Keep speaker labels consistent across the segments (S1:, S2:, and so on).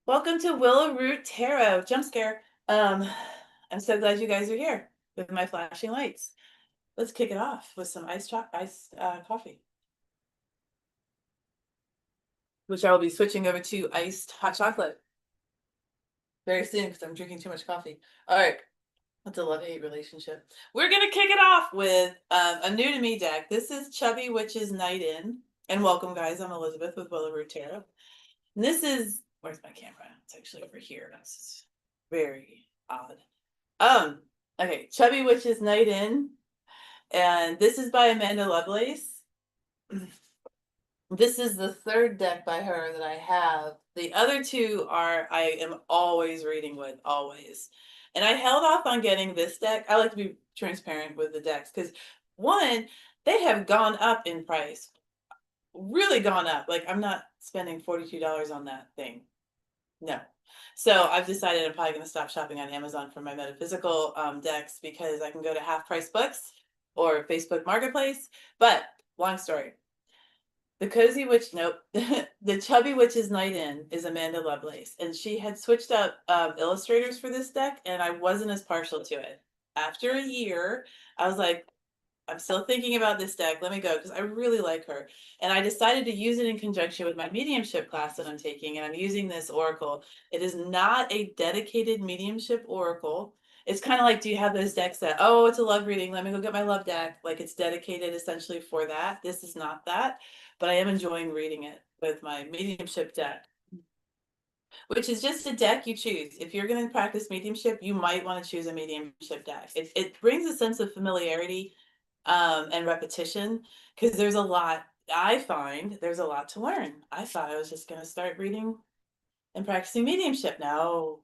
S1: Welcome to Willow Root Tarot. Jump scare. I'm so glad you guys are here with my flashing lights. Let's kick it off with some iced coffee, which I will be switching over to iced hot chocolate very soon because I'm drinking too much coffee. All right, that's a love-hate relationship. We're gonna kick it off with a new to me deck. This is Chubby Witch's Night In, and welcome, guys. I'm Elizabeth with Willow Root Tarot. And this is where's my camera? It's actually over here. This is very odd. Um, okay, Chubby Witch's Night In, and this is by Amanda Lovelace. This is the third deck by her that I have. The other two are I am always reading with, always. And I held off on getting this deck. I like to be transparent with the decks because one, they have gone up in price, really gone up. Like I'm not spending $42 on that thing. No. So I've decided I'm probably going to stop shopping on Amazon for my metaphysical decks because I can go to half price books or Facebook Marketplace. But long story. The Cozy Witch, nope. The Chubby Witch's Night In is Amanda Lovelace. And she had switched up illustrators for this deck, and I wasn't as partial to it. After a year, I was like, I'm still thinking about this deck. Let me go because I really like her. And I decided to use it in conjunction with my mediumship class that I'm taking. And I'm using this oracle. It is not a dedicated mediumship oracle. It's kind of like, do you have those decks that, oh, it's a love reading. Let me go get my love deck. Like it's dedicated essentially for that. This is not that, but I am enjoying reading it with my mediumship deck, which is just a deck you choose. If you're going to practice mediumship, you might want to choose a mediumship deck. It brings a sense of familiarity and repetition because there's a lot. I find there's a lot to learn. I thought I was just going to start reading and practicing mediumship now.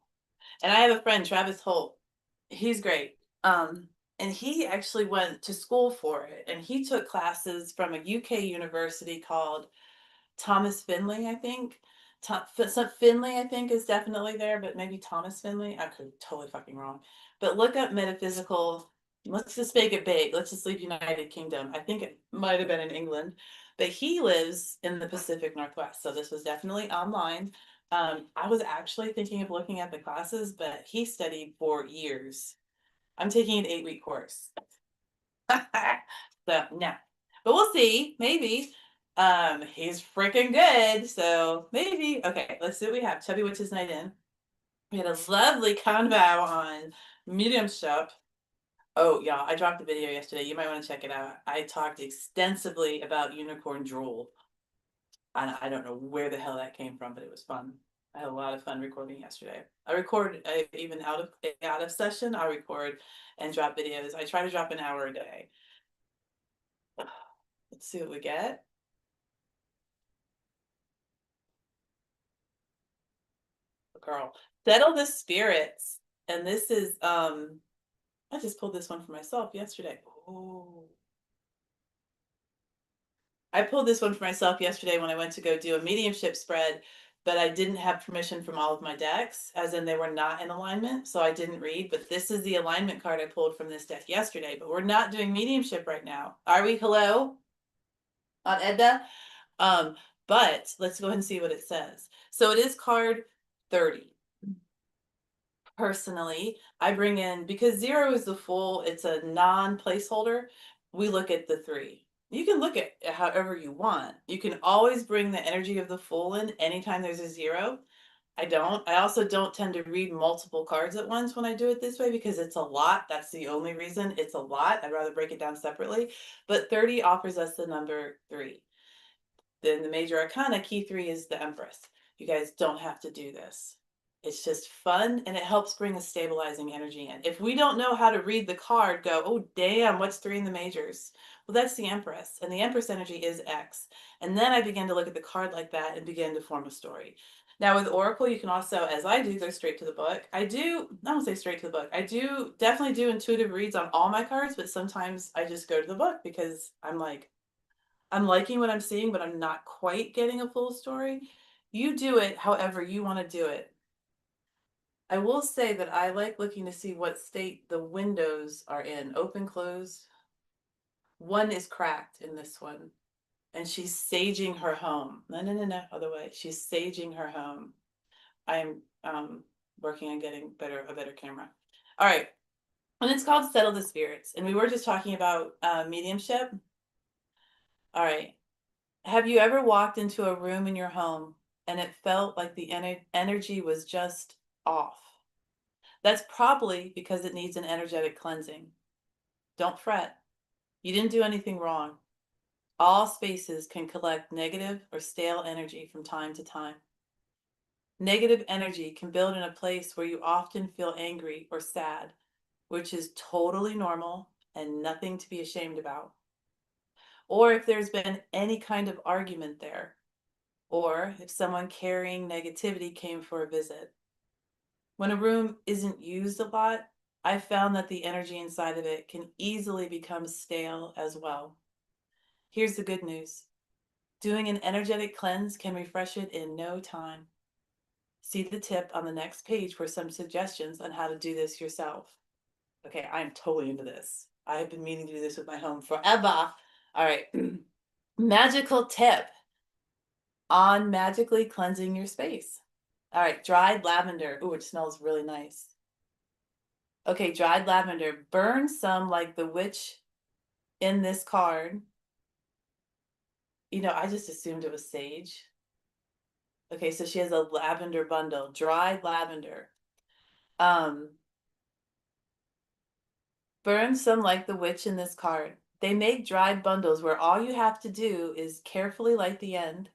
S1: And I have a friend, Travis Holt. He's great. And he actually went to school for it. And he took classes from a UK university called Thomas Finley, I think. Finley, I think, is definitely there, but maybe Thomas Finley. I could be totally fucking wrong. But look up metaphysical. Let's just make it big. Let's just leave United Kingdom. I think it might have been in England, but he lives in the Pacific Northwest. So this was definitely online. I was actually thinking of looking at the classes, but he studied for years. I'm taking an 8-week course. So no, but we'll see. Maybe. He's freaking good. So maybe. Okay, let's see what we have. Chubby Witch's Night In. We had a lovely convo on mediumship. Oh, yeah, I dropped a video yesterday. You might want to check it out. I talked extensively about unicorn drool. I don't know where the hell that came from, but it was fun. I had a lot of fun recording yesterday. Even out of session. I record and drop videos. I try to drop an hour a day. Let's see what we get. Girl, settle the spirits. And this is I just pulled this one for myself yesterday. Oh. I pulled this one for myself yesterday when I went to go do a mediumship spread, but I didn't have permission from all of my decks, as in they were not in alignment, so I didn't read. But this is the alignment card I pulled from this deck yesterday. But we're not doing mediumship right now. Are we? Hello? On Edda? Um, but let's go ahead and see what it says. So it is card 30. Personally, I bring in, because 0 is the full, it's a non-placeholder, we look at the 3. You can look at it however you want. You can always bring the energy of the full in anytime there's a 0. I don't. I also don't tend to read multiple cards at once when I do it this way because it's a lot. That's the only reason. It's a lot. I'd rather break it down separately. But 30 offers us the number 3. Then the major arcana, key 3, is the Empress. You guys don't have to do this. It's just fun and it helps bring a stabilizing energy in. If we don't know how to read the card, go, oh, damn, what's 3 in the majors? Well, that's the Empress. And the Empress energy is X. And then I begin to look at the card like that and begin to form a story. Now with Oracle, you can also, as I do, go straight to the book. I don't say straight to the book. I do definitely do intuitive reads on all my cards, but sometimes I just go to the book because I'm liking what I'm seeing, but I'm not quite getting a full story. You do it however you want to do it. I will say that I like looking to see what state the windows are in. Open, close. One is cracked in this one. And she's saging her home. No, other way. She's saging her home. I am working on getting a better camera. All right. And it's called Settle the Spirits. And we were just talking about mediumship. All right. Have you ever walked into a room in your home and it felt like the energy was just off? That's probably because it needs an energetic cleansing. Don't fret. You didn't do anything wrong. All spaces can collect negative or stale energy from time to time. Negative energy can build in a place where you often feel angry or sad, which is totally normal and nothing to be ashamed about. Or if there's been any kind of argument there, or if someone carrying negativity came for a visit. When a room isn't used a lot, I've found that the energy inside of it can easily become stale as well. Here's the good news. Doing an energetic cleanse can refresh it in no time. See the tip on the next page for some suggestions on how to do this yourself. Okay, I'm totally into this. I have been meaning to do this with my home forever. All right. Magical tip on magically cleansing your space. All right, dried lavender. Ooh, it smells really nice. Okay, dried lavender. Burn some like the witch in this card. You know, I just assumed it was sage. Okay, so she has a lavender bundle, dried lavender. Burn some like the witch in this card. They make dried bundles where all you have to do is carefully light the end,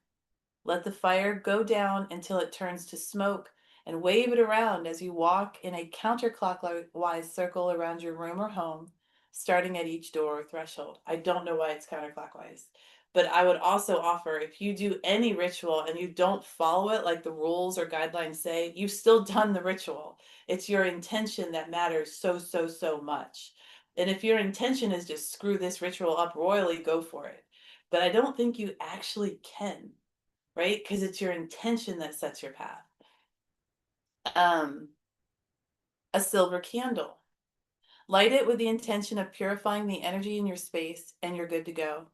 S1: let the fire go down until it turns to smoke, and wave it around as you walk in a counterclockwise circle around your room or home, starting at each door or threshold. I don't know why it's counterclockwise, but I would also offer if you do any ritual and you don't follow it like the rules or guidelines say, you've still done the ritual. It's your intention that matters so, so, so much. And if your intention is just screw this ritual up royally, go for it. But I don't think you actually can, right? Because it's your intention that sets your path. A silver candle. Light it with the intention of purifying the energy in your space, and you're good to go.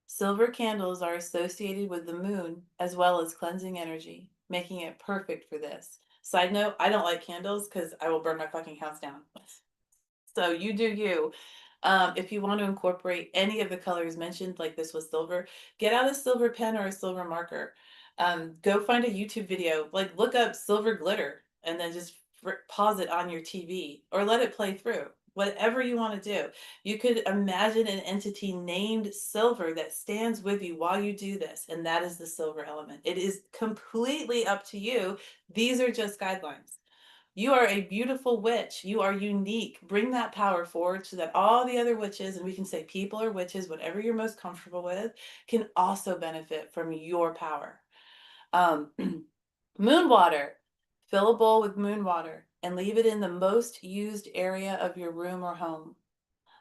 S1: Silver candles are associated with the moon as well as cleansing energy, making it perfect for this. Side note, I don't like candles because I will burn my fucking house down. So you do you. If you want to incorporate any of the colors mentioned, like this was silver, get out a silver pen or a silver marker. Go find a YouTube video, like look up silver glitter and then just pause it on your TV or let it play through. Whatever you want to do. You could imagine an entity named silver that stands with you while you do this, and that is the silver element. It is completely up to you. These are just guidelines. You are a beautiful witch. You are unique. Bring that power forward so that all the other witches, and we can say people or witches, whatever you're most comfortable with, can also benefit from your power. Moon water. Fill a bowl with moon water and leave it in the most used area of your room or home.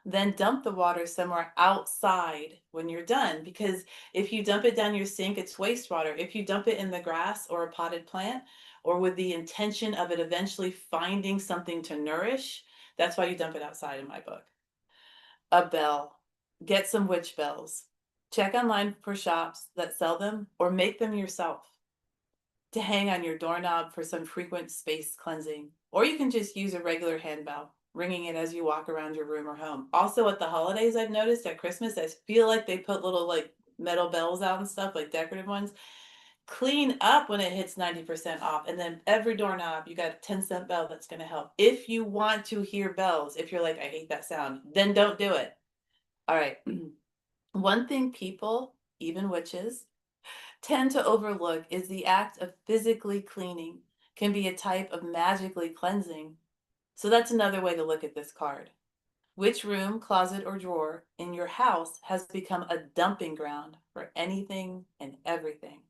S1: Then dump the water somewhere outside when you're done, because if you dump it down your sink, it's wastewater. If you dump it in the grass or a potted plant, or with the intention of it eventually finding something to nourish, that's why you dump it outside in my book. A bell. Get some witch bells. Check online for shops that sell them or make them yourself to hang on your doorknob for some frequent space cleansing. Or you can just use a regular handbell, ringing it as you walk around your room or home. Also at the holidays, I've noticed at Christmas, I feel like they put little like metal bells out and stuff, like decorative ones. Clean up when it hits 90% off. And then every doorknob, you got a 10-cent bell that's going to help. If you want to hear bells, if you're like, I hate that sound, then don't do it. All right. One thing people, even witches, tend to overlook is the act of physically cleaning can be a type of magically cleansing. So that's another way to look at this card. Which room, closet, or drawer in your house has become a dumping ground for anything and everything?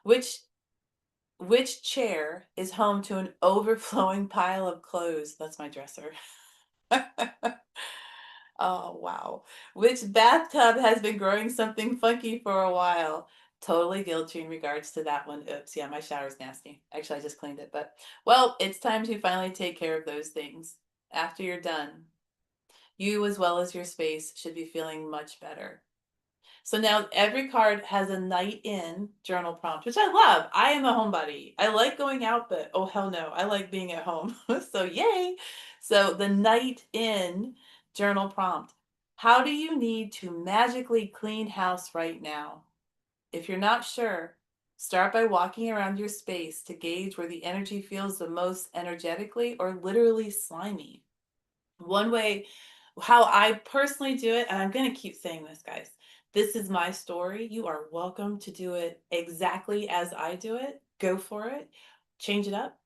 S1: Which chair is home to an overflowing pile of clothes? That's my dresser. Oh, wow. Which bathtub has been growing something funky for a while? Totally guilty in regards to that one. Oops, yeah, my shower's nasty. Actually, I just cleaned it, but well, it's time to finally take care of those things. After you're done, you as well as your space should be feeling much better. So now every card has a night in journal prompt, which I love. I am a homebody. I like going out, but oh hell no, I like being at home. So yay. So the night in journal prompt. How do you need to magically clean house right now? If you're not sure, start by walking around your space to gauge where the energy feels the most energetically or literally slimy. One way, how I personally do it, and I'm going to keep saying this, guys. This is my story. You are welcome to do it exactly as I do it. Go for it. Change it up.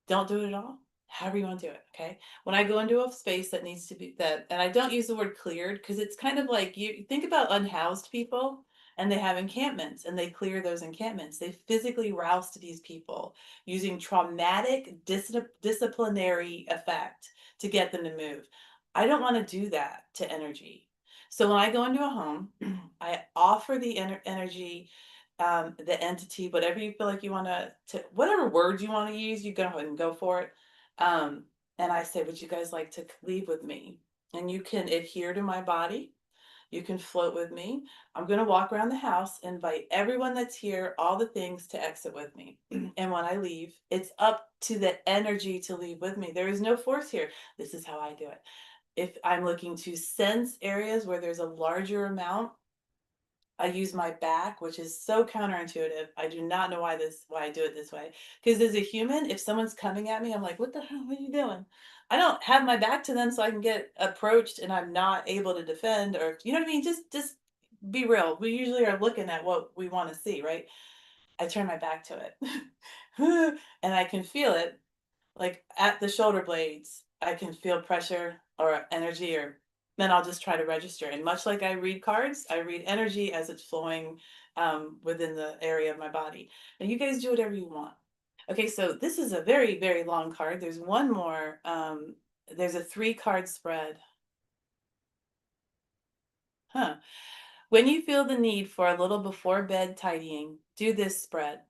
S1: Don't do it at all. However you want to do it. Okay. When I go into a space that needs to be that, and I don't use the word cleared because it's kind of like you think about unhoused people and they have encampments and they clear those encampments. They physically roust these people using traumatic disciplinary effect to get them to move. I don't want to do that to energy. So when I go into a home, I offer the energy, the entity, whatever you feel like you want to, whatever words you want to use, you go ahead and go for it. Um, and I say, would you guys like to leave with me? And you can adhere to my body. You can float with me. I'm going to walk around the house, invite everyone that's here, all the things to exit with me. And when I leave, it's up to the energy to leave with me. There is no force here. This is how I do it. If I'm looking to sense areas where there's a larger amount, I use my back, which is so counterintuitive. I do not know why I do it this way. Because as a human, if someone's coming at me, I'm like, what the hell are you doing? I don't have my back to them so I can get approached and I'm not able to defend, or you know what I mean? Just be real. We usually are looking at what we want to see, right? I turn my back to it. And I can feel it like at the shoulder blades. I can feel pressure or energy, or then I'll just try to register. And much like I read cards, I read energy as it's flowing within the area of my body. And you guys do whatever you want. Okay, so this is a very, very long card. There's one more. There's a 3-card spread. Huh. When you feel the need for a little before bed tidying, do this spread.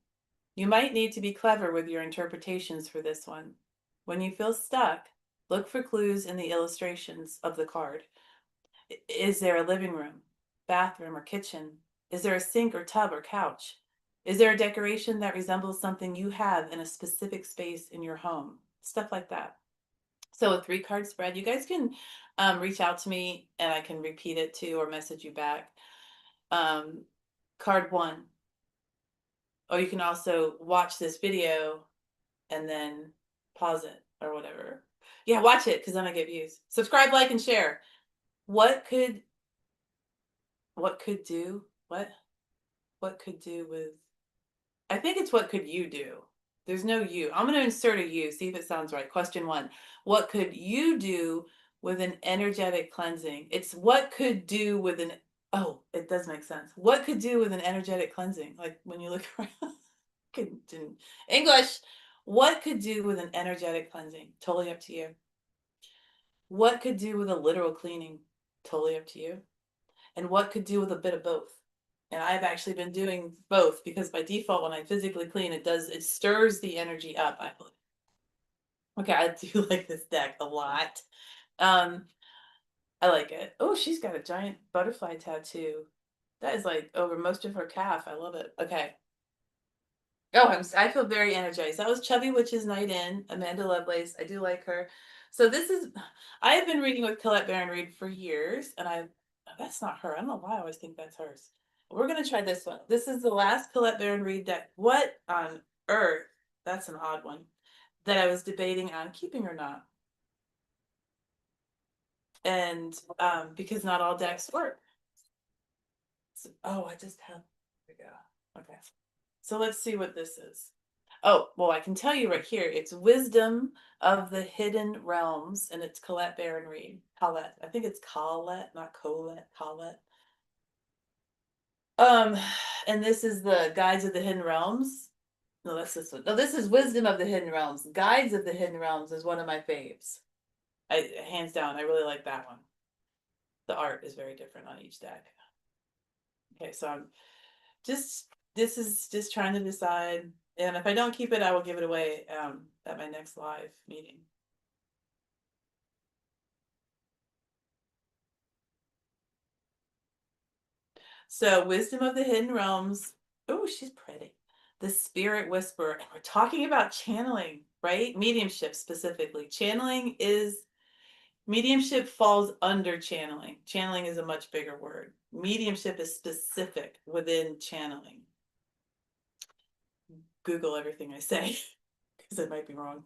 S1: You might need to be clever with your interpretations for this one. When you feel stuck, look for clues in the illustrations of the card. Is there a living room, bathroom, or kitchen? Is there a sink or tub or couch? Is there a decoration that resembles something you have in a specific space in your home? Stuff like that. So a 3-card spread, you guys can reach out to me and I can repeat it too or message you back. Card 1. Or you can also watch this video and then pause it or whatever. Yeah, watch it because then I get views. Subscribe, like, and share. What could what could do what could do with, I think it's what could you do? There's no you. I'm going to insert a you, see if it sounds right. Question 1. What could you do with an energetic cleansing? It's what could do with an, oh, it does make sense. What could do with an energetic cleansing? Like when you look around. English. What could do with an energetic cleansing? Totally up to you. What could do with a literal cleaning? Totally up to you. And what could do with a bit of both? And I've actually been doing both because by default, when I physically clean, it stirs the energy up, I believe. Okay, I do like this deck a lot. Um, I like it. Oh, she's got a giant butterfly tattoo. That is like over most of her calf. I love it. Okay. Oh, I feel very energized. That was Chubby Witch's Night In, Amanda Lovelace. I do like her. So this is, I have been reading with Colette Baron Reid for years, and that's not her. I don't know why I always think that's hers. We're going to try this one. This is the last Colette Baron Reid deck. What on earth? That's an odd one that I was debating on keeping or not. And because not all decks work. So, oh, I just have, there we go. Okay. So let's see what this is. Oh, well, I can tell you right here. It's Wisdom of the Hidden Realms, and it's Colette Baron Reid. Colette. I think it's Colette, not Colette. Colette. Um, and this is the Guides of the Hidden Realms. No, that's this one. No, this is Wisdom of the Hidden Realms. Guides of the Hidden Realms is one of my faves. Hands down, I really like that one. The art is very different on each deck. Okay, so I'm just, this is just trying to decide. And if I don't keep it, I will give it away at my next live meeting. So, wisdom of the hidden realms. Oh, she's pretty. The spirit whisperer. And we're talking about channeling, right? Mediumship specifically. Mediumship falls under channeling. Channeling is a much bigger word. Mediumship is specific within channeling. Google everything I say because it might be wrong.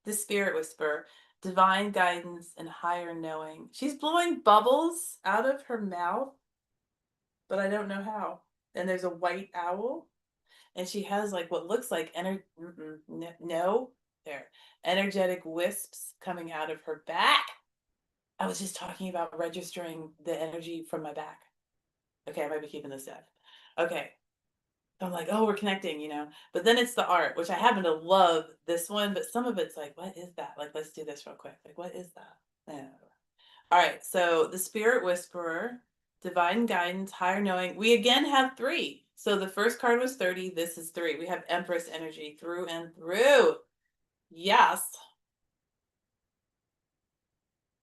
S1: The spirit whisperer, divine guidance and higher knowing. She's blowing bubbles out of her mouth, but I don't know how. And there's a white owl, and she has like what looks like energetic wisps coming out of her back. I was just talking about registering the energy from my back. Okay, I might be keeping this in. Okay. I'm like, oh, we're connecting. But then it's the art, which I happen to love this one, but some of it's like, what is that? Like, let's do this real quick. Like, what is that? All right, so the spirit whisperer, divine guidance, higher knowing. We again have 3. So the first card was 30. This is 3. We have Empress energy through and through. Yes.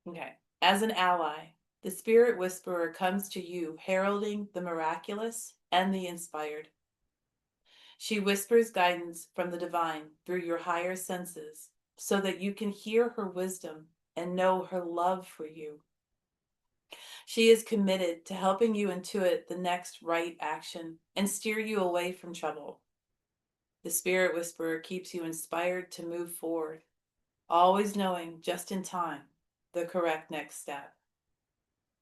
S1: Okay. As an ally, the spirit whisperer comes to you, heralding the miraculous and the inspired. She whispers guidance from the divine through your higher senses so that you can hear her wisdom and know her love for you. She is committed to helping you intuit the next right action and steer you away from trouble. The spirit whisperer keeps you inspired to move forward, always knowing just in time the correct next step.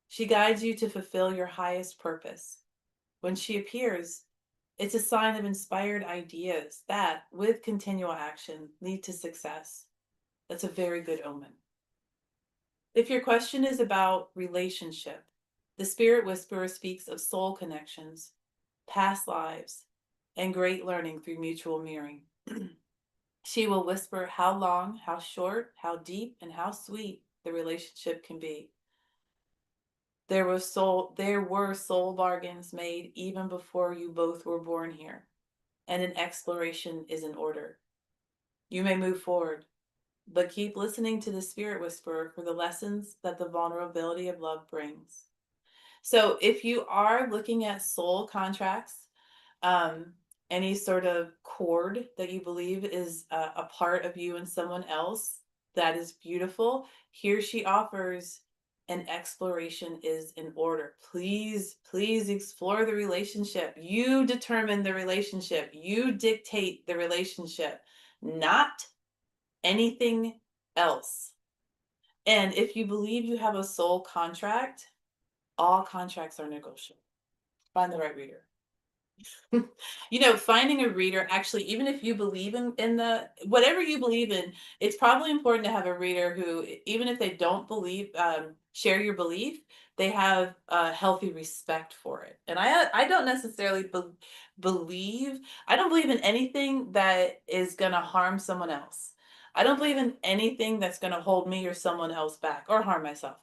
S1: She guides you to fulfill your highest purpose. When she appears, it's a sign of inspired ideas that, with continual action, lead to success. That's a very good omen. If your question is about relationship, the Spirit Whisperer speaks of soul connections, past lives, and great learning through mutual mirroring. She will whisper how long, how short, how deep, and how sweet the relationship can be. There were soul bargains made even before you both were born here, and an exploration is in order. You may move forward, but keep listening to the Spirit Whisperer for the lessons that the vulnerability of love brings. So if you are looking at soul contracts, um, any sort of cord that you believe is a part of you and someone else, that is beautiful. Here she offers an exploration is in order. Please, please explore the relationship. You determine the relationship. You dictate the relationship, not anything else. And if you believe you have a soul contract, all contracts are negotiable. Find the right reader. Finding a reader, actually, even if you believe in the whatever you believe in, it's probably important to have a reader who, even if they don't share your belief, they have a healthy respect for it. And I don't necessarily believe, I don't believe in anything that is going to harm someone else. I don't believe in anything that's going to hold me or someone else back or harm myself.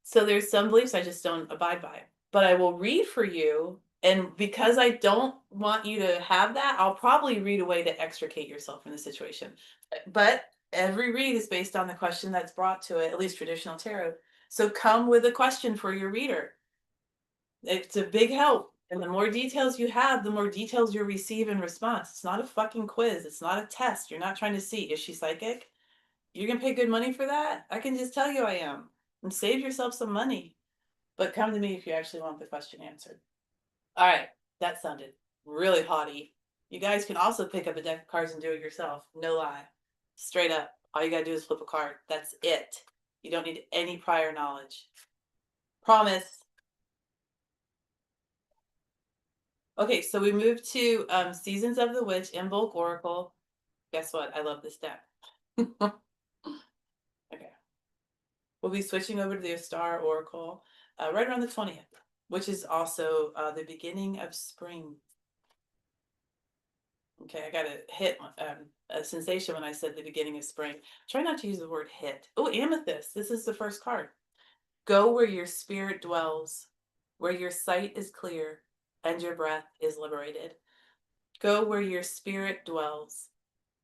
S1: So there's some beliefs I just don't abide by. But I will read for you, and because I don't want you to have that, I'll probably read a way to extricate yourself from the situation. But every read is based on the question that's brought to it, at least traditional tarot. So come with a question for your reader. It's a big help. And the more details you have, the more details you'll receive in response. It's not a fucking quiz. It's not a test. You're not trying to see, is she psychic? You're going to pay good money for that? I can just tell you I am. And save yourself some money. But come to me if you actually want the question answered. All right, that sounded really haughty. You guys can also pick up a deck of cards and do it yourself. No lie. Straight up. All you gotta do is flip a card. That's it. You don't need any prior knowledge. Promise. Okay, so we moved to Seasons of the Witch, Invoke Oracle. Guess what? I love this deck. Okay. We'll be switching over to the Star Oracle right around the 20th, which is also the beginning of spring. Okay, I got a hit, a sensation when I said the beginning of spring. Try not to use the word hit. Oh, amethyst. This is the first card. Go where your spirit dwells, where your sight is clear and your breath is liberated. Go where your spirit dwells,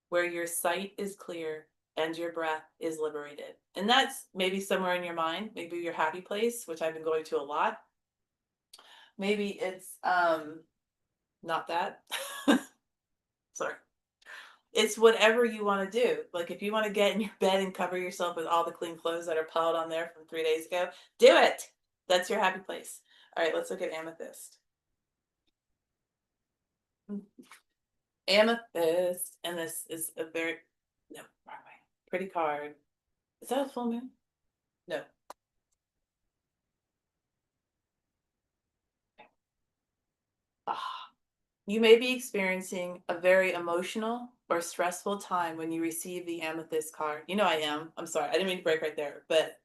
S1: where your sight is clear and your breath is liberated. And that's maybe somewhere in your mind, maybe your happy place, which I've been going to a lot. Maybe it's not that. Sorry. It's whatever you want to do. Like if you want to get in your bed and cover yourself with all the clean clothes that are piled on there from 3 days ago, do it. That's your happy place. All right, let's look at amethyst. Amethyst, and this is a very no, wrong way. Pretty card. Is that a full moon? No. Ah, you may be experiencing a very emotional or stressful time when you receive the amethyst card. You know I am. I'm sorry. I didn't mean to break right there, but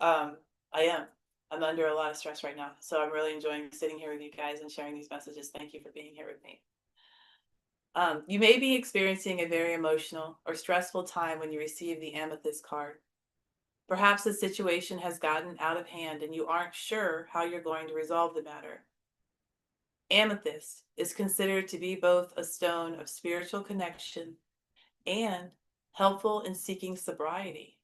S1: um I am. I'm under a lot of stress right now. So I'm really enjoying sitting here with you guys and sharing these messages. Thank you for being here with me. You may be experiencing a very emotional or stressful time when you receive the amethyst card. Perhaps the situation has gotten out of hand and you aren't sure how you're going to resolve the matter. Amethyst is considered to be both a stone of spiritual connection and helpful in seeking sobriety.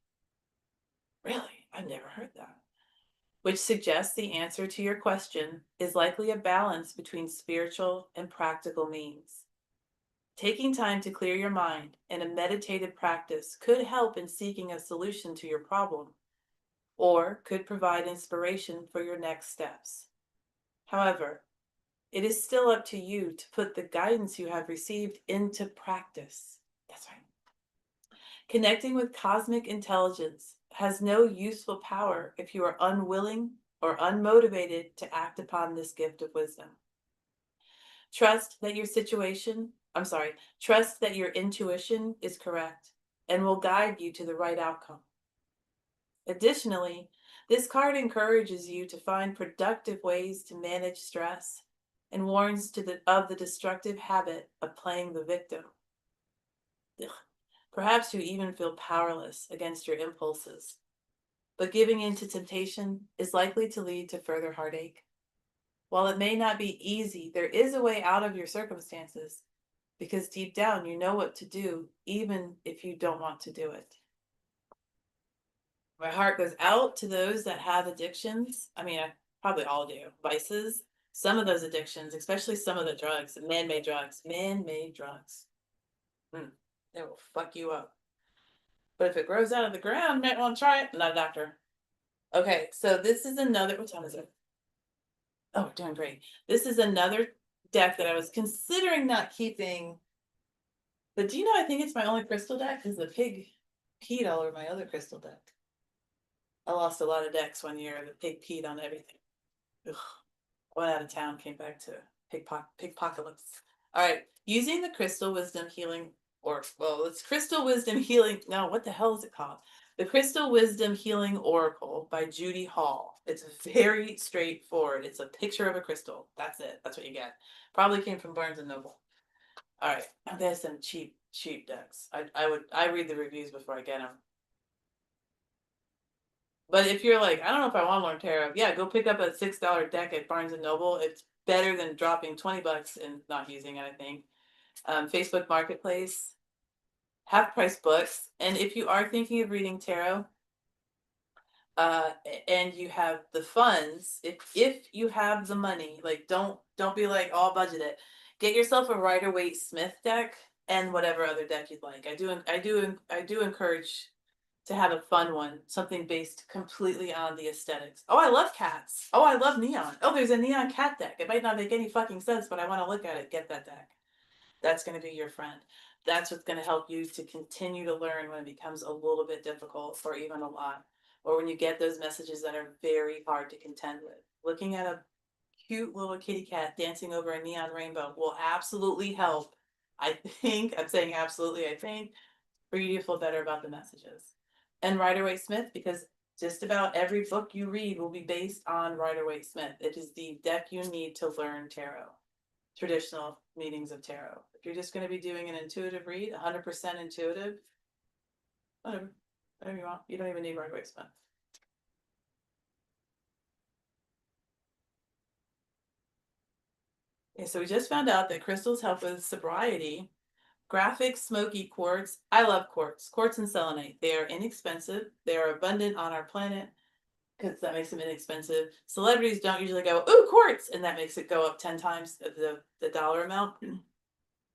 S1: Really? I've never heard that. Which suggests the answer to your question is likely a balance between spiritual and practical means. Taking time to clear your mind in a meditative practice could help in seeking a solution to your problem or could provide inspiration for your next steps. However, it is still up to you to put the guidance you have received into practice. That's right. Connecting with cosmic intelligence has no useful power if you are unwilling or unmotivated to act upon this gift of wisdom. Trust that your situation, I'm sorry, trust that your intuition is correct and will guide you to the right outcome. Additionally, this card encourages you to find productive ways to manage stress and warns of the destructive habit of playing the victim. Ugh. Perhaps you even feel powerless against your impulses, but giving in to temptation is likely to lead to further heartache. While it may not be easy, there is a way out of your circumstances because deep down you know what to do, even if you don't want to do it. My heart goes out to those that have addictions. I mean, I probably all do, vices. Some of those addictions, especially some of the drugs, man-made drugs, they will fuck you up. But if it grows out of the ground, you might want to try it. I'm not a doctor. Okay, so this is another, what time is it? Oh, we're doing great. This is another deck that I was considering not keeping. But do you know, I think it's my only crystal deck because the pig peed all over my other crystal deck. I lost a lot of decks one year. The pig peed on everything. Ugh. Went out of town, came back to pigpocalypse. All right, using the Crystal Wisdom Healing, or well, it's Crystal Wisdom Healing. No, what the hell is it called? The Crystal Wisdom Healing Oracle by Judy Hall. It's very straightforward. It's a picture of a crystal. That's it. That's what you get. Probably came from Barnes and Noble. All right, there's some cheap decks. I read the reviews before I get them. But if you're like, I don't know if I want to learn tarot, yeah, go pick up a $6 deck at Barnes and Noble. It's better than dropping 20 bucks and not using it, I think. Facebook Marketplace, half price books. And if you are thinking of reading tarot, uh, and you have the funds, if you have the money, like don't be like all budgeted. Get yourself a Rider-Waite-Smith deck and whatever other deck you'd like. I do encourage to have a fun one, something based completely on the aesthetics. Oh, I love cats. Oh, I love neon. Oh, there's a neon cat deck. It might not make any fucking sense, but I want to look at it. Get that deck. That's going to be your friend. That's what's going to help you to continue to learn when it becomes a little bit difficult or even a lot, or when you get those messages that are very hard to contend with. Looking at a cute little kitty cat dancing over a neon rainbow will absolutely help. I think, I'm saying absolutely, I think, for you to feel better about the messages. And Rider-Waite-Smith, because just about every book you read will be based on Rider-Waite-Smith. It is the deck you need to learn tarot, traditional meanings of tarot. If you're just going to be doing an intuitive read, 100% intuitive, whatever you want. You don't even need Rider-Waite-Smith. Okay, so we just found out that crystals help with sobriety. Graphic smoky quartz. I love quartz. Quartz and selenite. They are inexpensive. They are abundant on our planet. because that makes them inexpensive. Celebrities don't usually go, ooh, quartz, and that makes it go up 10 times the dollar amount.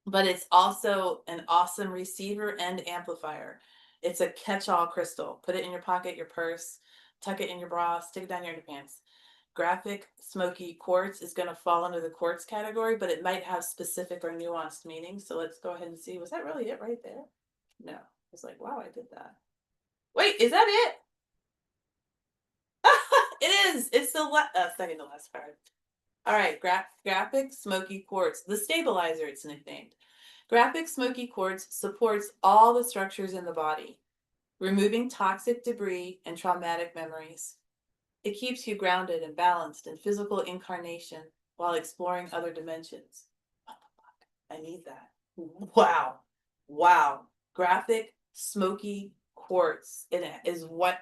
S1: But it's also an awesome receiver and amplifier. It's a catch-all crystal. Put it in your pocket, your purse, tuck it in your bra, stick it down your underpants. Graphic smoky quartz is going to fall under the quartz category, but it might have specific or nuanced meaning. So let's go ahead and see. Was that really it right there? No. It's like, wow, I did that. Wait, is that it? It is. It's the second to last card. All right, graphic smoky quartz, the stabilizer, it's nicknamed. Graphic smoky quartz supports all the structures in the body, removing toxic debris and traumatic memories. It keeps you grounded and balanced in physical incarnation while exploring other dimensions. What the fuck? I need that. Wow. Wow. Graphic smoky quartz. It is what?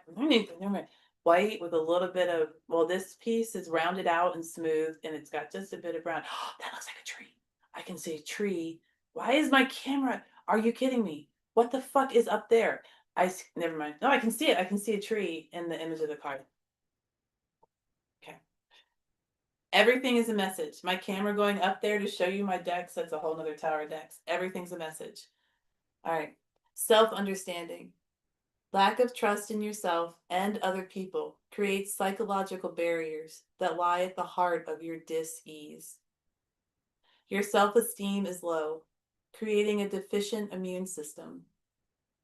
S1: White with a little bit of, well, this piece is rounded out and smooth, and it's got just a bit of brown. Oh, that looks like a tree. I can see a tree. Why is my camera? Are you kidding me? What the fuck is up there? Never mind. No, I can see it. I can see a tree in the image of the card. Okay. Everything is a message. My camera going up there to show you my decks, that's a whole nother tower of decks. Everything's a message. All right. Self-understanding. Lack of trust in yourself and other people creates psychological barriers that lie at the heart of your dis-ease. Your self-esteem is low, creating a deficient immune system.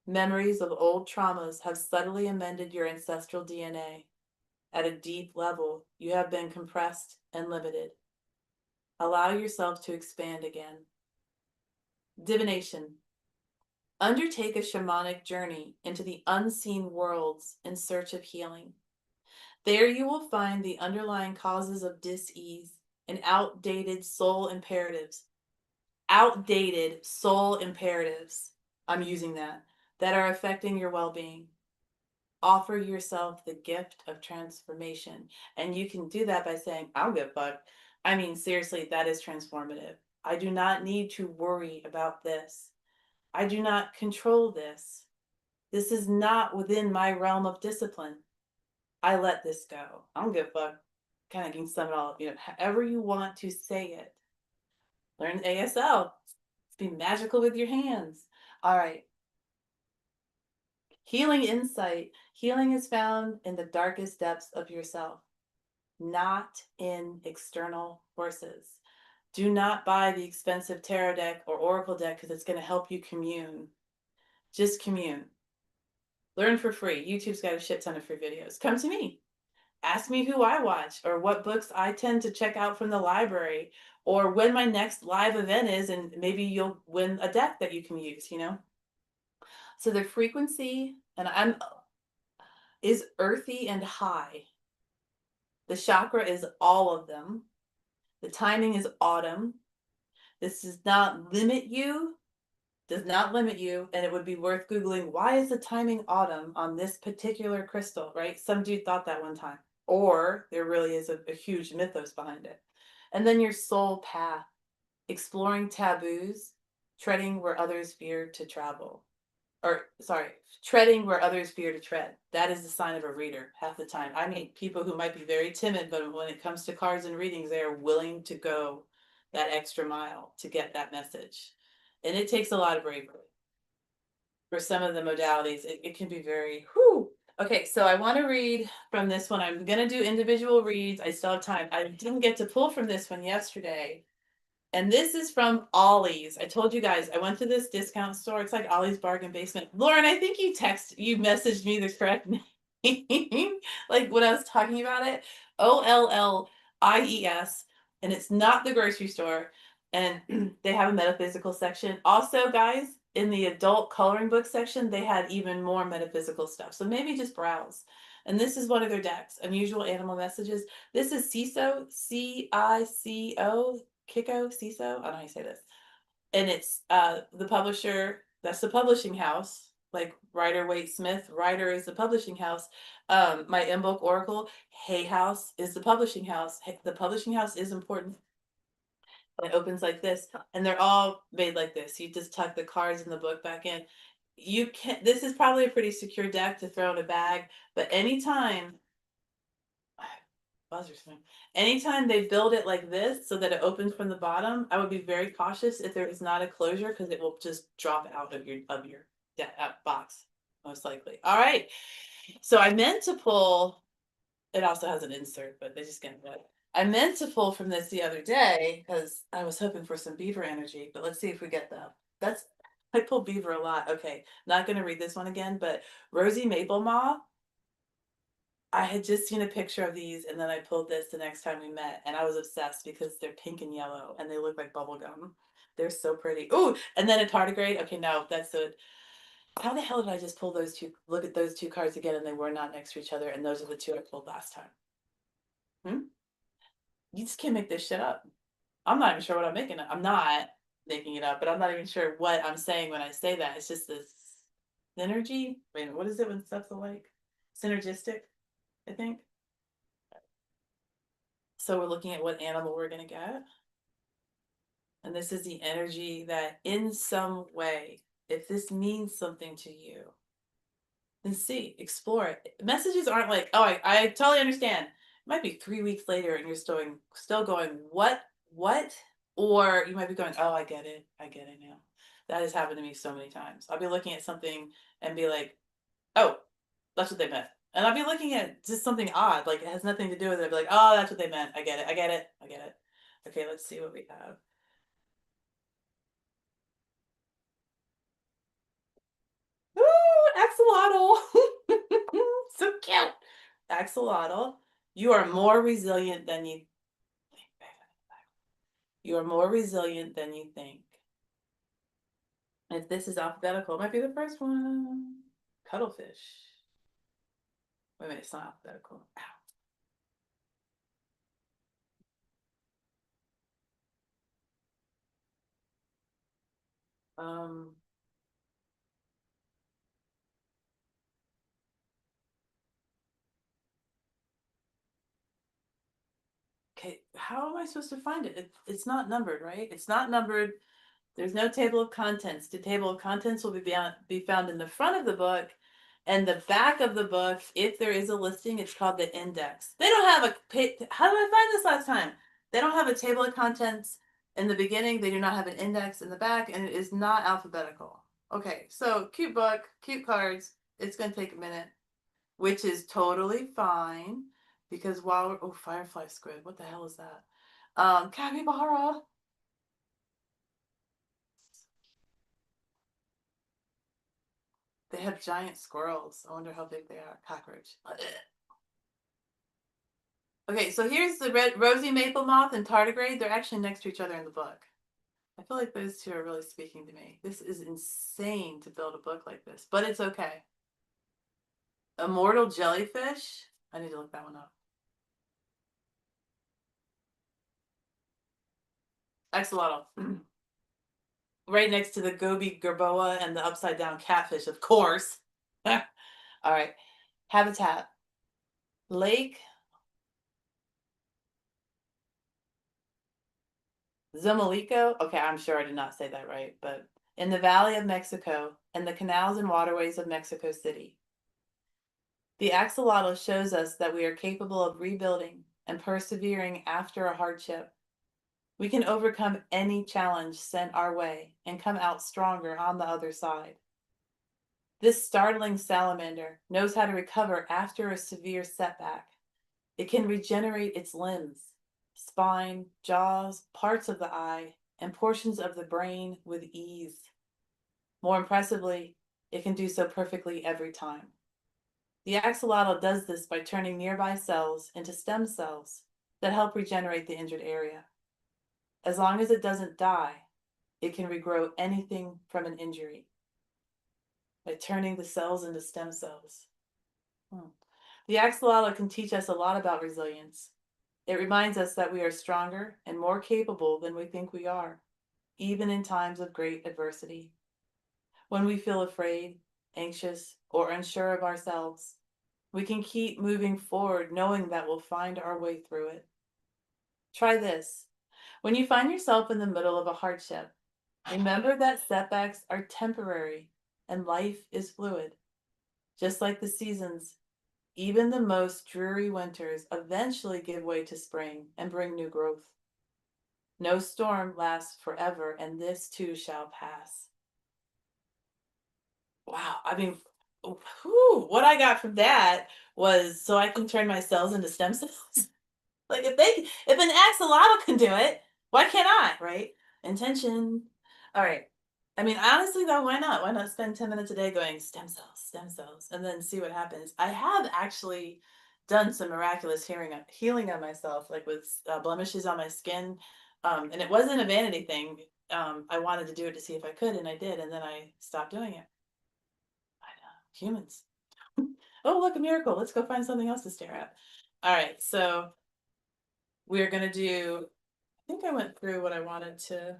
S1: Memories of old traumas have subtly amended your ancestral DNA. At a deep level, you have been compressed and limited. Allow yourself to expand again. Divination. Undertake a shamanic journey into the unseen worlds in search of healing. There you will find the underlying causes of dis-ease and outdated soul imperatives. Outdated soul imperatives, I'm using that are affecting your well-being. Offer yourself the gift of transformation. And you can do that by saying, I don't give a fuck. I mean, seriously, that is transformative. I do not need to worry about this. I do not control this. This is not within my realm of discipline. I let this go. I don't give a fuck. Kind of can sum it all up, however you want to say it. Learn ASL. Be magical with your hands. All right. Healing insight. Healing is found in the darkest depths of yourself, not in external forces. Do not buy the expensive tarot deck or oracle deck because it's going to help you commune. Just commune. Learn for free. YouTube's got a shit ton of free videos. Come to me. Ask me who I watch or what books I tend to check out from the library or when my next live event is, and maybe you'll win a deck that you can use, So the frequency is earthy and high. The chakra is all of them. The timing is autumn. This does not limit you, and it would be worth Googling, why is the timing autumn on this particular crystal, right? Some dude thought that one time. Or there really is a huge mythos behind it. And then your soul path, exploring taboos, treading where others fear to travel. Treading where others fear to tread. That is the sign of a reader half the time. I meet people who might be very timid, but when it comes to cards and readings, they are willing to go that extra mile to get that message. And it takes a lot of bravery. For some of the modalities, it can be very, whew. Okay, so I want to read from this one. I'm going to do individual reads. I still have time. I didn't get to pull from this one yesterday. And this is from Ollie's. I told you guys, I went to this discount store. It's like Ollie's Bargain Basement. Lauren, I think you messaged me the correct name. Like when I was talking about it. Ollies. And it's not the grocery store. And they have a metaphysical section. Also, guys, in the adult coloring book section, they had even more metaphysical stuff. So maybe just browse. And this is one of their decks, Unusual Animal Messages. This is CICO, CICO. Kiko, CISO, I don't know how you say this. And it's the publisher, that's the publishing house, like Rider Waite Smith. Rider is the publishing house. My M-Book Oracle, Hay House is the publishing house. The publishing house is important. It opens like this, and they're all made like this. You just tuck the cards in the book back in. This is probably a pretty secure deck to throw in a bag, but anytime Buzzers. Anytime they build it like this so that it opens from the bottom, I would be very cautious if there is not a closure because it will just drop out of your box, most likely. All right. So I meant to pull. It also has an insert, but they just can't do it. I meant to pull from this the other day because I was hoping for some beaver energy, but let's see if we get that. That's I pull beaver a lot. Okay, not gonna read this one again, but Rosy Maple Moth. I had just seen a picture of these and then I pulled this the next time we met and I was obsessed because they're pink and yellow and they look like bubble gum. They're so pretty. Ooh, and then a tardigrade. Okay, no, that's it. How the hell did I just pull those two? Look at those two cards again and they were not next to each other and those are the two I pulled last time. Hmm? You just can't make this shit up. I'm not even sure what I'm making up. I'm not making it up, but I'm not even sure what I'm saying when I say that. It's just this synergy. Wait, what is it when stuff's alike? Synergistic, I think. So we're looking at what animal we're going to get. And this is the energy that in some way, if this means something to you, then see, explore it. Messages aren't like, oh, I totally understand. It might be 3 weeks later and you're still going, what? Or you might be going, oh, I get it now. That has happened to me so many times. I'll be looking at something and be like, oh, that's what they meant. And I'll be looking at just something odd, like it has nothing to do with it. I'll be like, oh, that's what they meant. I get it. I get it. I get it. Okay, let's see what we have. Ooh, axolotl. So cute. Axolotl, you are more resilient than you think. You are more resilient than you think. If this is alphabetical, it might be the first one. Cuttlefish. Wait a minute, it's not alphabetical. Ow. Okay, how am I supposed to find it? It's not numbered, right? It's not numbered. There's no table of contents. The table of contents will be found in the front of the book and the back of the book. If there is a listing, it's called the index. They don't have how did I find this last time? They don't have a table of contents in the beginning. They do not have an index in the back, and it is not alphabetical. Okay, so cute book, cute cards. It's going to take a minute, which is totally fine because while we're, oh, firefly squid, what the hell is that? Capybara. They have giant squirrels. I wonder how big they are. Cockroach. Okay, so here's the red rosy maple moth and tardigrade. They're actually next to each other in the book. I feel like those two are really speaking to me. This is insane to build a book like this, but it's okay. Immortal jellyfish. I need to look that one up. Axolotl. Right next to the goby gerboa and the upside down catfish, of course. All right. Habitat. Lake Zomalico. Okay, I'm sure I did not say that right, but in the Valley of Mexico and the canals and waterways of Mexico City. The axolotl shows us that we are capable of rebuilding and persevering after a hardship. We can overcome any challenge sent our way and come out stronger on the other side. This startling salamander knows how to recover after a severe setback. It can regenerate its limbs, spine, jaws, parts of the eye, and portions of the brain with ease. More impressively, it can do so perfectly every time. The axolotl does this by turning nearby cells into stem cells that help regenerate the injured area. As long as it doesn't die, it can regrow anything from an injury by turning the cells into stem cells. The axolotl can teach us a lot about resilience. It reminds us that we are stronger and more capable than we think we are, even in times of great adversity. When we feel afraid, anxious, or unsure of ourselves, we can keep moving forward knowing that we'll find our way through it. Try this. When you find yourself in the middle of a hardship, remember that setbacks are temporary and life is fluid. Just like the seasons, Even the most dreary winters eventually give way to spring and bring new growth. No storm lasts forever, and this too shall pass. Wow. I mean, whew, what I got from that was so I can turn my cells into stem cells. Like if an axolotl can do it, why can't I, right? Intention. All right. I mean, honestly though, why not? Why not spend 10 minutes a day going stem cells, and then see what happens? I have actually done some miraculous healing on myself, like with blemishes on my skin. And it wasn't a vanity thing. I wanted to do it to see if I could, and I did, and then I stopped doing it. I know. Humans. Oh, look, a miracle. Let's go find something else to stare at. All right. So we're going to do, I think I went through what I wanted to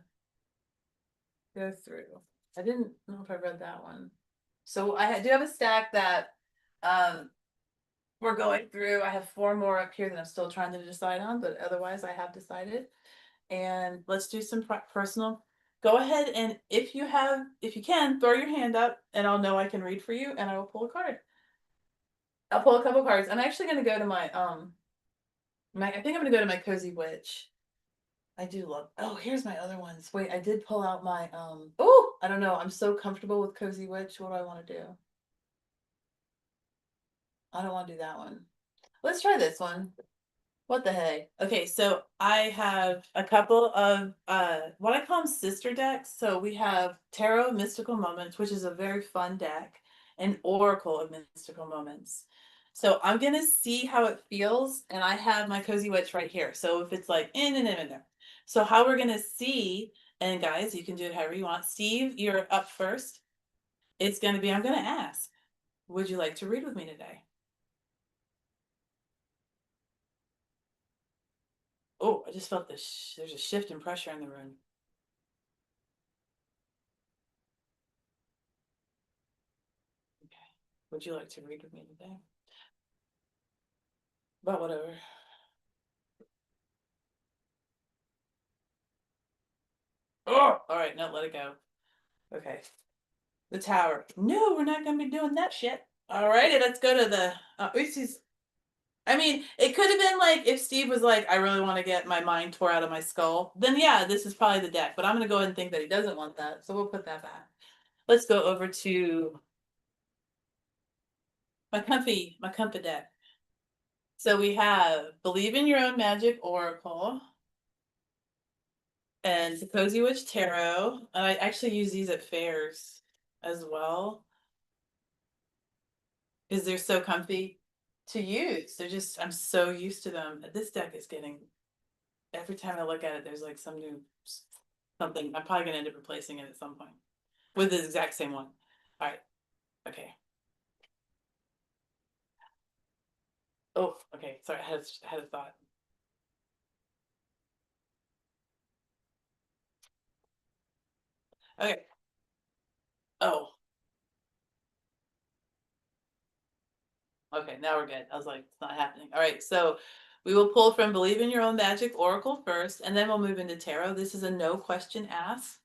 S1: go through. I didn't know if I read that one. So do have a stack that um, we're going through. I have 4 more up here that I'm still trying to decide on, but otherwise I have decided. And let's do some personal. Go ahead, and if you can, throw your hand up and I'll know I can read for you, and I will pull a card. I'll pull a couple cards. I'm actually going to go to I think I'm going to go to my Cozy Witch. I do love. Oh, here's my other ones. Wait, I did pull out my oh, I don't know. I'm so comfortable with Cozy Witch. What do I want to do? I don't want to do that one. Let's try this one. What the hey? Okay, so I have a couple of what I call them sister decks. So we have Tarot of Mystical Moments, which is a very fun deck, and Oracle of Mystical Moments. So I'm gonna see how it feels, and I have my Cozy Witch right here. So if it's like in and in and there. So how we're gonna see, and guys, you can do it however you want. Steve, you're up first. It's gonna be, I'm gonna ask, would you like to read with me today? Oh, I just felt this. There's a shift in pressure in the room. Okay. Would you like to read with me today? But whatever. Oh, all right. No, let it go. Okay. The tower. No, we're not going to be doing that shit. All righty, let's go to the. Oopsies. I mean, it could have been like if Steve was like, I really want to get my mind tore out of my skull. Then yeah, this is probably the deck. But I'm going to go ahead and think that he doesn't want that. So we'll put that back. Let's go over to my comfy deck. So we have Believe in Your Own Magic Oracle and the Cozy Witch Tarot. And I actually use these at fairs as well because they're so comfy to use. They're just, I'm so used to them. This deck is getting, every time I look at it, there's like some new something. I'm probably going to end up replacing it at some point with the exact same one. All right. Okay. Oh, okay. Sorry. I had a thought. Okay. Oh, okay, now we're good. I was like, it's not happening. All right, so we will pull from Believe in Your Own Magic Oracle first, and then we'll move into Tarot. This is a no question ask.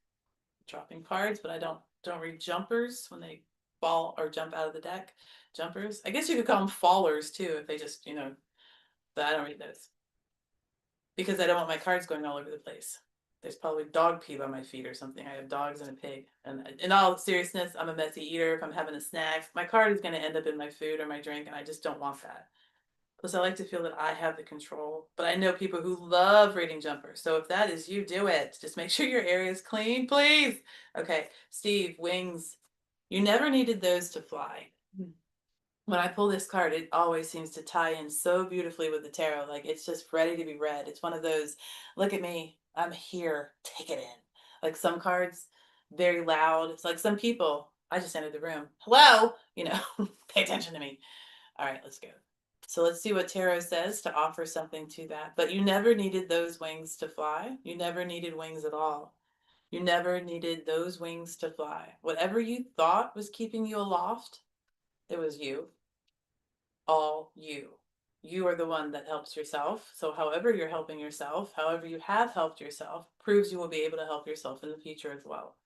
S1: Dropping cards, but I don't read jumpers when they fall or jump out of the deck. Jumpers. I guess you could call them fallers too if they just, but I don't read those because I don't want my cards going all over the place. There's probably dog pee by my feet or something. I have dogs and a pig. And in all seriousness, I'm a messy eater. If I'm having a snack, my card is going to end up in my food or my drink, and I just don't want that. Plus, I like to feel that I have the control. But I know people who love reading jumpers. So if that is you, do it. Just make sure your area is clean, please. Okay, Steve, wings. You never needed those to fly. When I pull this card, it always seems to tie in so beautifully with the tarot. Like it's just ready to be read. It's one of those, look at me, I'm here, take it in. Like some cards, very loud. It's like some people, I just entered the room. Hello, pay attention to me. All right, let's go. So let's see what tarot says to offer something to that. But you never needed those wings to fly. You never needed wings at all. You never needed those wings to fly. Whatever you thought was keeping you aloft, it was you. All you. You are the one that helps yourself. So however you're helping yourself, however you have helped yourself, proves you will be able to help yourself in the future as well.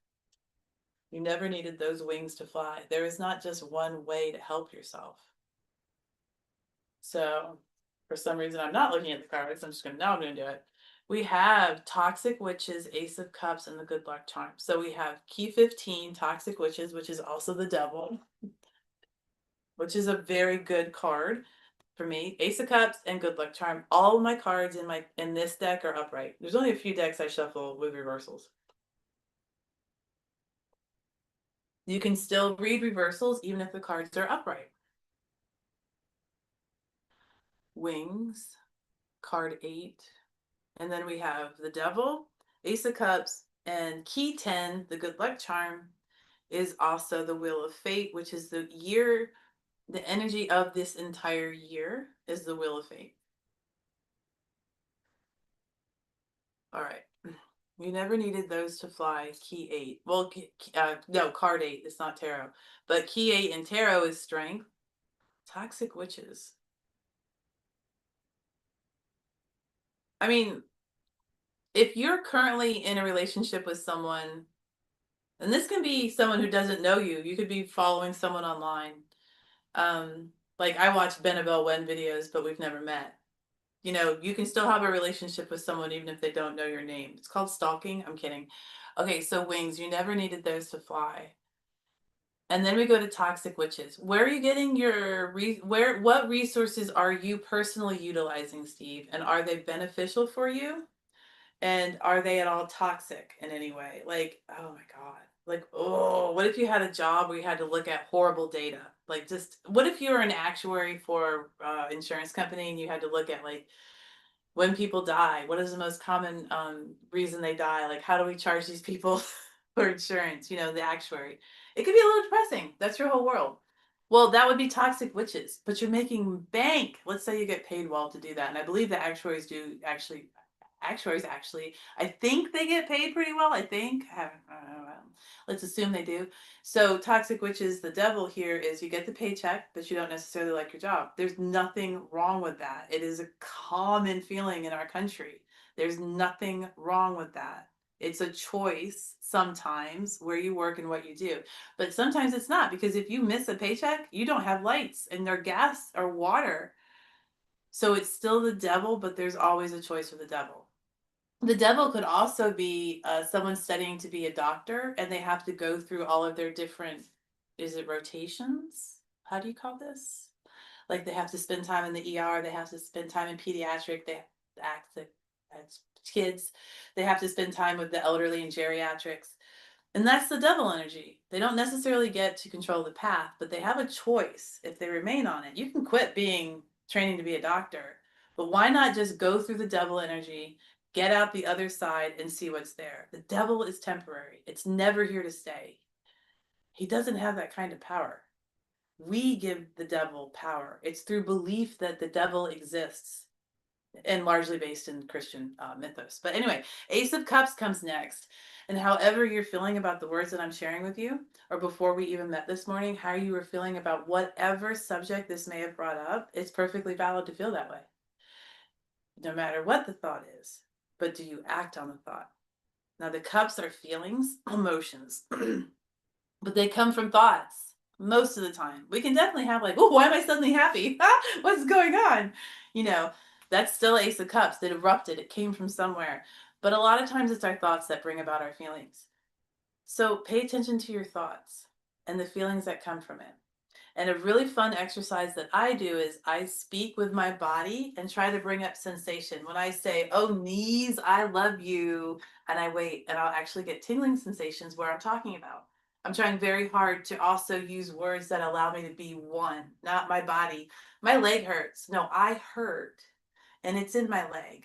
S1: You never needed those wings to fly. There is not just one way to help yourself. So for some reason, I'm not looking at the cards. Now I'm gonna do it. We have Toxic Witches, Ace of Cups, and the Good Luck Charm. So we have Key 15, Toxic Witches, which is also the devil, which is a very good card for me. Ace of Cups and Good Luck Charm. All of my cards in this deck are upright. There's only a few decks I shuffle with reversals. You can still read reversals even if the cards are upright. Wings, card 8. And then we have the devil, Ace of Cups, and key 10, the Good Luck Charm, is also the Wheel of Fate, which is the year, the energy of this entire year is the Wheel of Fate. All right. You never needed those to fly. Key 8. Well, no, card 8. It's not tarot. But key 8 in tarot is strength. Toxic Witches. I mean, if you're currently in a relationship with someone, and this can be someone who doesn't know you, you could be following someone online. Like I watch Benabel Wen videos, but we've never met. You know, you can still have a relationship with someone even if they don't know your name. It's called stalking. I'm kidding. Okay, so wings, you never needed those to fly. And then we go to toxic witches. Where are you getting your what resources are you personally utilizing, Steve? And are they beneficial for you? And are they at all toxic in any way? Like, oh my God. Like, oh, what if you had a job where you had to look at horrible data? Like, just what if you were an actuary for insurance company and you had to look at like when people die, what is the most common reason they die? Like, how do we charge these people for insurance? You know, the actuary. It could be a little depressing. That's your whole world. Well, that would be toxic witches, but you're making bank. Let's say you get paid well to do that. And I believe that actuaries actually, I think they get paid pretty well. I think. Let's assume they do. So toxic witches, the devil here is you get the paycheck, but you don't necessarily like your job. There's nothing wrong with that. It is a common feeling in our country. There's nothing wrong with that. It's a choice sometimes where you work and what you do. But sometimes it's not, because if you miss a paycheck, you don't have lights and their gas or water. So it's still the devil, but there's always a choice for the devil. The devil could also be someone studying to be a doctor and they have to go through all of their different, is it rotations? How do you call this? Like they have to spend time in the ER, they have to spend time in pediatric, they have to act as kids, they have to spend time with the elderly and geriatrics. And that's the devil energy. They don't necessarily get to control the path, but they have a choice if they remain on it. You can quit being training to be a doctor, but why not just go through the devil energy, get out the other side and see what's there? The devil is temporary. It's never here to stay. He doesn't have that kind of power. We give the devil power. It's through belief that the devil exists, and largely based in Christian mythos. But anyway, Ace of Cups comes next. And however you're feeling about the words that I'm sharing with you, or before we even met this morning, how you were feeling about whatever subject this may have brought up, it's perfectly valid to feel that way. No matter what the thought is. But do you act on the thought? Now, the cups are feelings, emotions, but they come from thoughts most of the time. We can definitely have like, oh, why am I suddenly happy? What's going on? You know, that's still Ace of Cups that erupted. It came from somewhere. But a lot of times it's our thoughts that bring about our feelings. So pay attention to your thoughts and the feelings that come from it. And a really fun exercise that I do is I speak with my body and try to bring up sensation. When I say, oh, knees, I love you, and I wait, and I'll actually get tingling sensations where I'm talking about. I'm trying very hard to also use words that allow me to be one, not my body. My leg hurts. No, I hurt, and it's in my leg.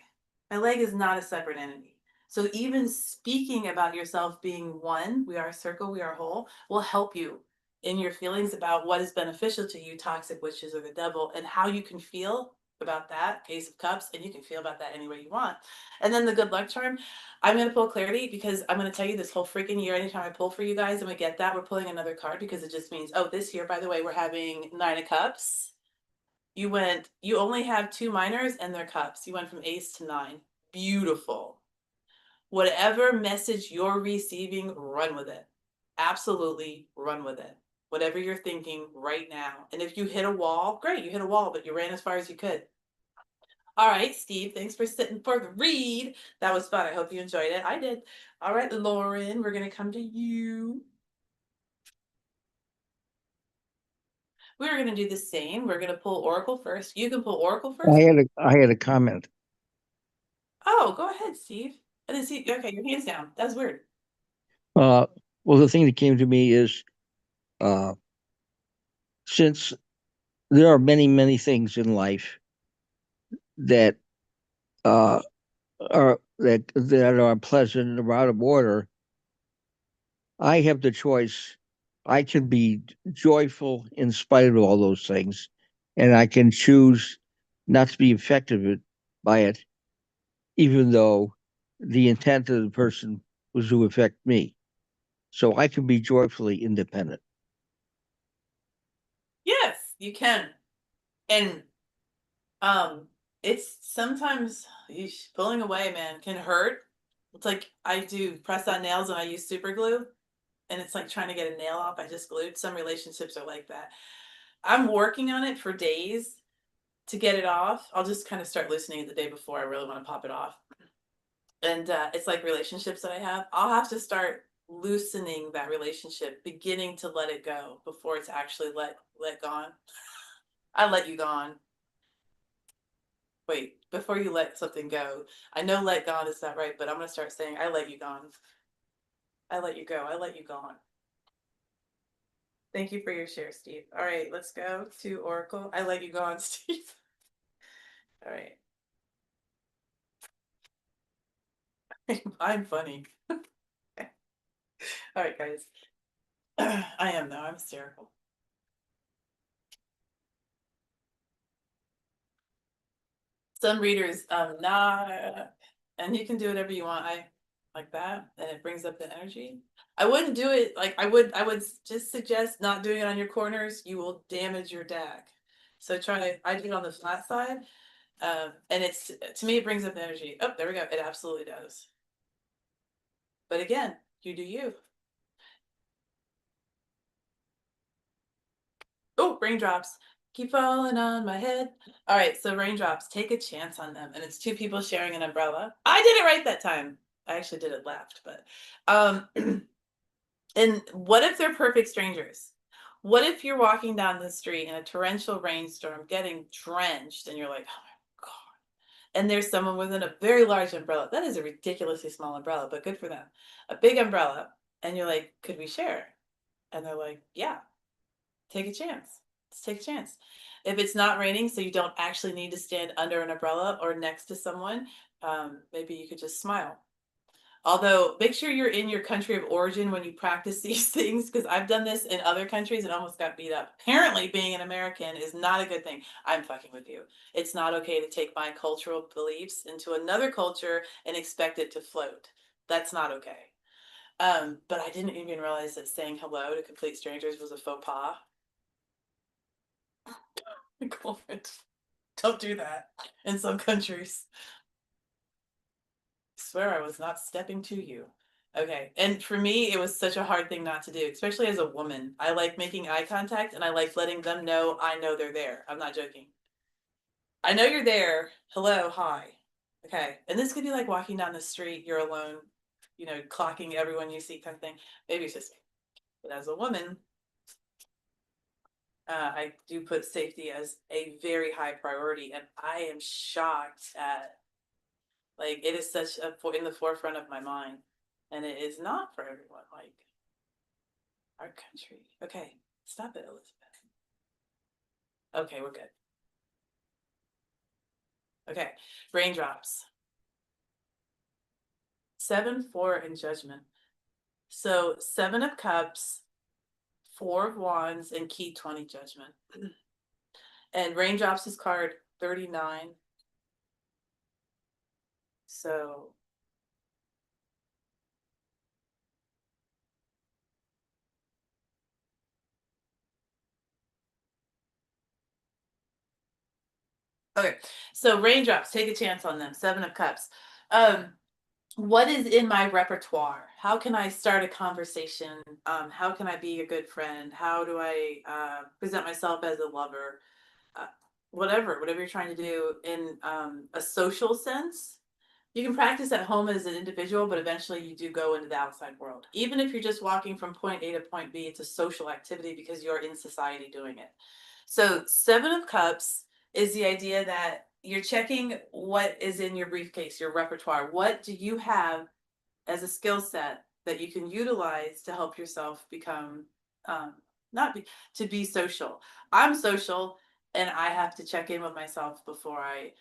S1: My leg is not a separate entity. So even speaking about yourself being one, we are a circle, we are whole, will help you in your feelings about what is beneficial to you, toxic witches or the devil, and how you can feel about that, Ace of Cups, and you can feel about that any way you want. And then the good luck charm, I'm going to pull clarity because I'm going to tell you this whole freaking year, anytime I pull for you guys and we get that, we're pulling another card because it just means, oh, this year, by the way, we're having 9 of Cups. You only have 2 minors and their cups. You went from ace to 9. Beautiful. Whatever message you're receiving, run with it. Absolutely run with it. whatever you're thinking right now. And if you hit a wall, great, you hit a wall, but you ran as far as you could. All right, Steve, thanks for sitting for the read. That was fun. I hope you enjoyed it. I did. All right, Lauren, we're going to come to you. We're going to do the same. We're going to pull Oracle first. You can pull Oracle first.
S2: I had a comment.
S1: Oh, go ahead, Steve. I didn't see. Okay, your hand's down. That's weird.
S2: Well, the thing that came to me is uh, since there are many things in life that uh, that are pleasant and are out of order, I have the choice. I can be joyful in spite of all those things, and I can choose not to be affected by it, even though the intent of the person was to affect me. So I can be joyfully independent.
S1: Yes, you can. And um it's sometimes pulling away, man, can hurt. It's like I do press on nails and I use super glue and it's like trying to get a nail off I just glued. Some relationships are like that. I'm working on it for days to get it off. I'll just kind of start loosening it the day before I really want to pop it off. And it's like relationships that I have. I'll have to start loosening that relationship, beginning to let it go before it's actually let gone. I let you gone. Wait, before you let something go. I know let gone is not right, but I'm gonna start saying I let you gone. I let you go. I let you gone. Thank you for your share, Steve. All right, let's go to Oracle. I let you go on, Steve. All right. I'm funny. All right, guys. I am though. I'm hysterical. Some readers, nah, and you can do whatever you want. I like that, and it brings up the energy. I wouldn't do it like I would just suggest not doing it on your corners. You will damage your deck. So try. I do it on the flat side, and it's to me it brings up the energy. Oh, there we go. It absolutely does. But again, you do you. Oh, raindrops keep falling on my head. All right, so raindrops, take a chance on them. And it's two people sharing an umbrella. I did it right that time. I actually did it left, but and what if they're perfect strangers? What if you're walking down the street in a torrential rainstorm, getting drenched, and you're like, oh my God. And there's someone within a very large umbrella. That is a ridiculously small umbrella, but good for them. A big umbrella. And you're like, could we share? And they're like, yeah, take a chance. Let's take a chance. If it's not raining, so you don't actually need to stand under an umbrella or next to someone, maybe you could just smile. Although, make sure you're in your country of origin when you practice these things, because I've done this in other countries and almost got beat up. Apparently, being an American is not a good thing. I'm fucking with you. It's not okay to take my cultural beliefs into another culture and expect it to float. That's not okay. But I didn't even realize that saying hello to complete strangers was a faux pas. Don't do that in some countries. I swear I was not stepping to you. Okay. And for me, it was such a hard thing not to do, especially as a woman. I like making eye contact and I like letting them know I know they're there. I'm not joking. I know you're there. Hello, hi. Okay. And this could be like walking down the street, you're alone, clocking everyone you see kind of thing. Maybe it's just me. But as a woman, I do put safety as a very high priority. And I am shocked at like it is such a in the forefront of my mind, and it is not for everyone. Like our country. Okay, stop it, Elizabeth. Okay, we're good. Okay, raindrops. 7-4 in judgment. So 7 of Cups, 4 of Wands, and Key 20 judgment. And raindrops is card 39. So okay, so raindrops, take a chance on them. 7 of Cups. Um, what is in my repertoire? How can I start a conversation? How can I be a good friend? How do I present myself as a lover? Uh, whatever you're trying to do in a social sense. You can practice at home as an individual, but eventually you do go into the outside world. Even if you're just walking from point A to point B, it's a social activity because you're in society doing it. So, Seven of Cups is the idea that you're checking what is in your briefcase, your repertoire. What do you have as a skill set that you can utilize to help yourself become, um, not be, to be social? I'm social and I have to check in with myself before I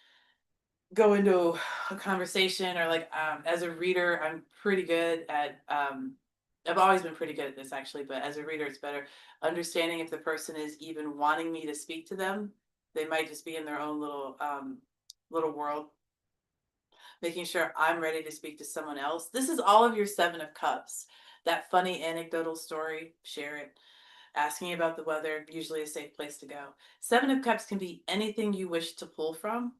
S1: go into a conversation or like as a reader I'm pretty good at I've always been pretty good at this actually, but as a reader it's better understanding if the person is even wanting me to speak to them. They might just be in their own little world, making sure I'm ready to speak to someone else. This is all of your Seven of Cups. That funny anecdotal story, share it. Asking about the weather, usually a safe place to go. Seven of Cups can be anything you wish to pull from.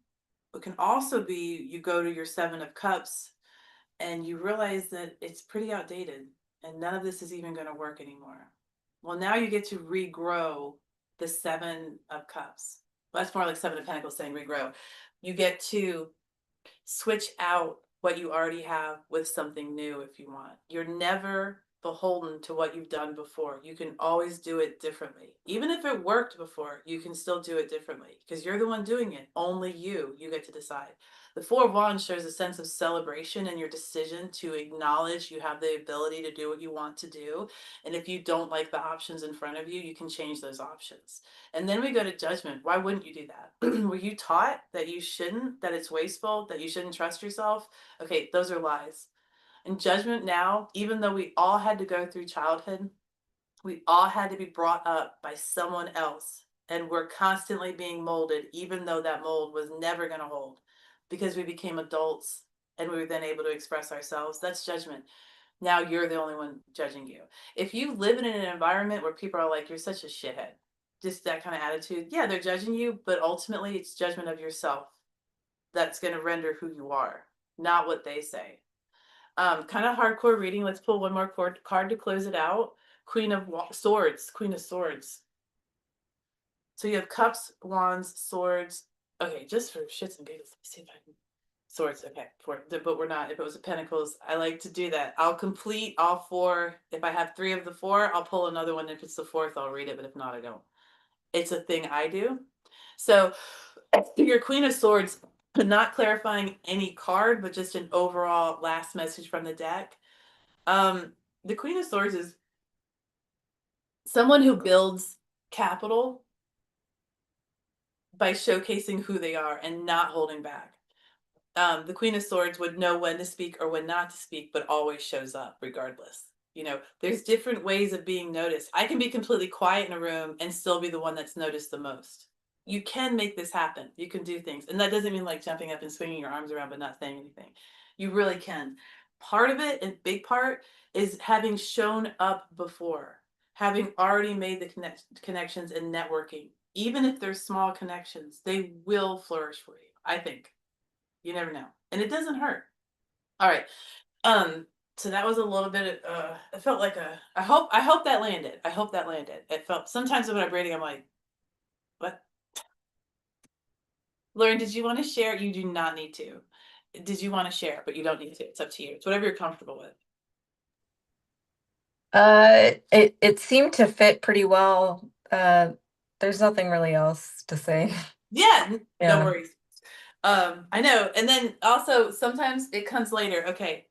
S1: It can also be you go to your Seven of Cups and you realize that it's pretty outdated and none of this is even going to work anymore. Well, now you get to regrow the Seven of Cups. Well, that's more like Seven of Pentacles saying regrow. You get to switch out what you already have with something new if you want. You're never beholden to what you've done before. You can always do it differently. Even if it worked before, you can still do it differently because you're the one doing it. Only you get to decide. The Four of Wands shows a sense of celebration in your decision to acknowledge you have the ability to do what you want to do. And if you don't like the options in front of you, you can change those options. And then we go to Judgment. Why wouldn't you do that? Were you taught that you shouldn't, that it's wasteful, that you shouldn't trust yourself? Okay, those are lies. And Judgment now, even though we all had to go through childhood, we all had to be brought up by someone else. And we're constantly being molded, even though that mold was never going to hold because we became adults and we were then able to express ourselves. That's Judgment. Now you're the only one judging you. If you live in an environment where people are like, you're such a shithead, just that kind of attitude, yeah, they're judging you, but ultimately it's judgment of yourself that's going to render who you are, not what they say. Kind of hardcore reading. Let's pull one more card to close it out. Queen of Swords, Queen of Swords. So you have cups, wands, swords. Okay, just for shits and giggles, let me see if I can. Swords, okay, four, but we're not. If it was a pentacles, I like to do that. I'll complete all four. If I have three of the four, I'll pull another one. If it's the fourth, I'll read it, but if not, I don't. It's a thing I do. So your Queen of Swords, not clarifying any card, but just an overall last message from the deck. Um, the Queen of Swords is someone who builds capital by showcasing who they are and not holding back. The Queen of Swords would know when to speak or when not to speak, but always shows up regardless. You know, there's different ways of being noticed. I can be completely quiet in a room and still be the one that's noticed the most. You can make this happen. You can do things. And that doesn't mean like jumping up and swinging your arms around but not saying anything. You really can. Part of it, and big part, is having shown up before, having already made the connections and networking. Even if they're small connections, they will flourish for you, I think. You never know. And it doesn't hurt. All right. So that was a little bit of it felt like a I hope that landed. I hope that landed. It felt sometimes when I'm reading, I'm like, what? Lauren, did you want to share? You do not need to. Did you want to share? But you don't need to. It's up to you. It's whatever you're comfortable with.
S3: It seemed to fit pretty well. There's nothing really else to say.
S1: Yeah, no
S3: Yeah.
S1: worries. I know. And then also sometimes it comes later. Okay,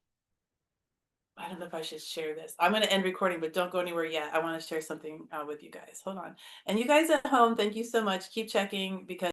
S1: I don't know if I should share this. I'm going to end recording, but don't go anywhere yet. I want to share something with you guys. Hold on. And you guys at home, thank you so much. Keep checking because